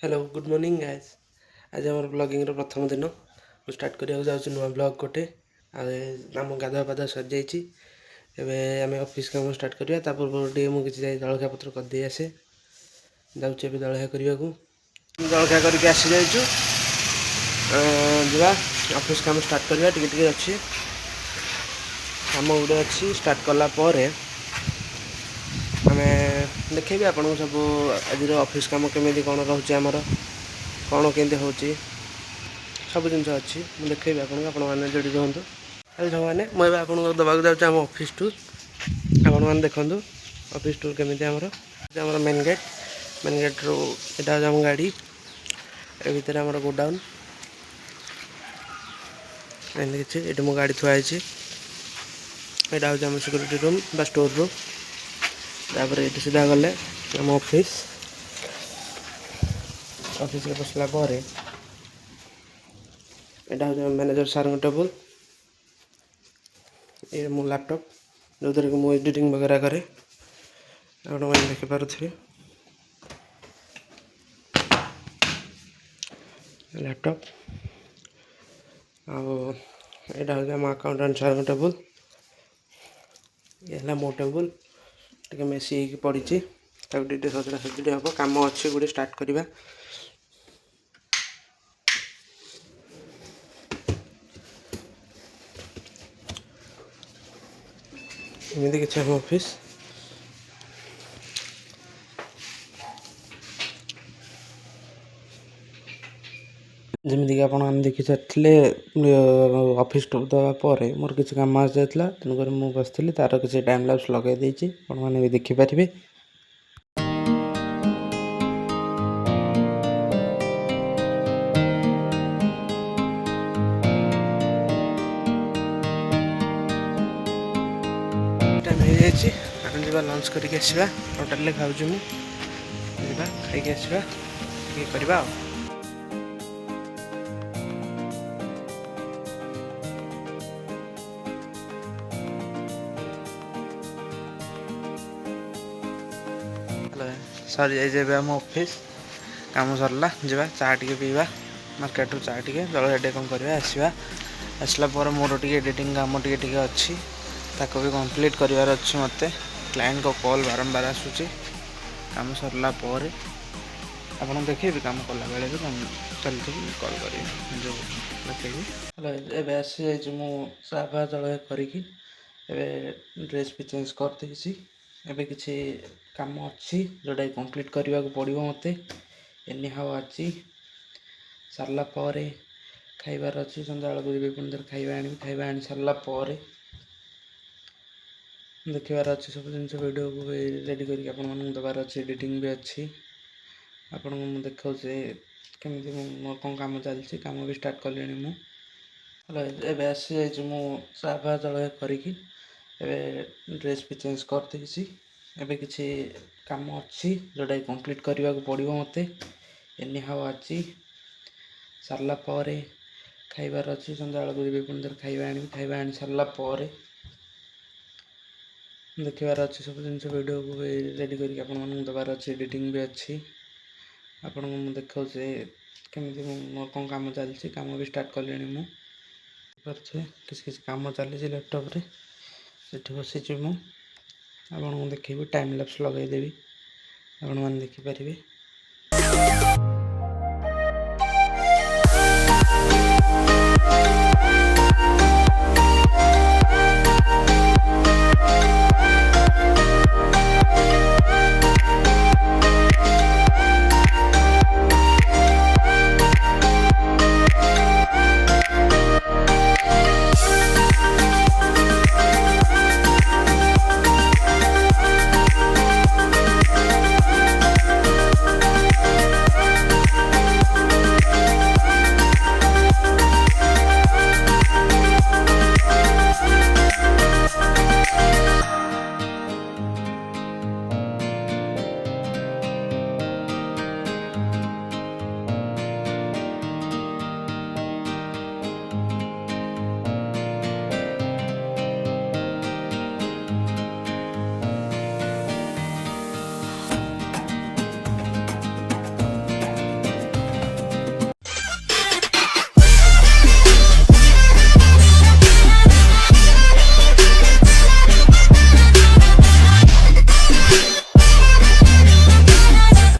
Hello good morning guys. आज आम blogging प्रथम दिन मुझे स्टार्ट करने जाऊँ नुआ ब्लॉग गोटे आम गाधुआ पाधुआ सरी जाए आम ऑफिस काम स्टार्ट करा ता पूर्व मुझे किसी जलखिया पत्र करदे आसे जाऊँ जलखिया करने को जलखिया करके आसी जाइए जा ऑफिस काम स्टार्ट करवा टे अच्छी काम गुड़े अच्छी स्टार्ट कलापर आम देखेबी आपको सब आज ऑफिस काम केमी कौन रोचे आमर कौन केमती हो सब जिन अच्छी मुझे देखेबी आपको मैंने जोड़ी रुहतु अरे सब मैंने मुझे आपको दबाक जाऊँ आम ऑफिस टूर आपण मैंने देखूँ ऑफिस टूर केमी आमर मेन गेट रू यहाँ आम गाड़ी ए भितर आम गोडाउन एमती किसी ये मो गाड़ी थुआई यहाँ हूँ आम सिक्यूरीटी रूम बा स्टोर रूम तापर ये सीधा गले आम ऑफिस बसला यहाँ हूँ मैनेजर सार टेबल ये मो लैपटॉप जो थी मुझे एडिटिंग वगैरह करे आप देखिपे लैपटॉप आटा हूँ आम अकाउंटेंट सार टेबल ये मो टेबल टे मेसी पड़ी टे सजड़ा सजड़ी हम कम अच्छे गोटे स्टार्ट करवा एमती किसी हम ऑफिस जमीक आप देखी सारे ऑफिस टूर दवापर मोर किसी कम आस जाता तेणुक मुझे बसती तार किसी टाइम लैप्स लगे भी देखिपारे टाइम हो जाए लंच करके आसवा होटेल खाऊँ मुझे खाई आसवा ये करवा सरी जाइए आम ऑफिस काम सरला जा चा टे पीवा मार्केट चा टे जलखिया टे कम करवा आसवा आसला मोर टे एडिटिंग काम टे अच्छी ताको भी कंप्लीट करार अच्छी मत क्लाइंट को कॉल बारंबार आसूँ काम सरला आप देखे काम कला बेले भी कम चलती कॉल करी जो देखेबी हेलो एवं आसी जाइए मुझा जलखिया करी ड्रेस भी चेंज कर एवं किसी काम अच्छी जोटा कंप्लीट करने को पड़ो मत एनी हाउ अच्छी सारा खाइबार अच्छी सन्ध्या बेलू पुणी खाइबा आनी सारा देखार अच्छे सब जिन वीडियो को रेडी करके देवार अच्छी एडिटिंग भी अच्छी आपको मुझे देखा केमी मोर कौन कम चलती कम भी स्टार्ट कले हेलो एवं आसी जाइए मुझा जलखिया करी ड्रेस भी चेंज कर एवं किसी काम अच्छी जोटा कंप्लीट करने को पड़ो मत एनी हाउ अच्छी सारा खाइबार अच्छी सन्ध्या बेलू पुणी खाइबा आनी सारा देखार अच्छे सब जिन वीडियो को रेडी करके देवार अच्छी एडिटिंग भी अच्छी आपको मुझे देखा केमी मोर कौन कम चलती कम भी स्टार्ट कले किसी कम चली लैपटॉप से बसी मुझे देखी टाइम लैप्स लगेदेवी आप देखिपारे।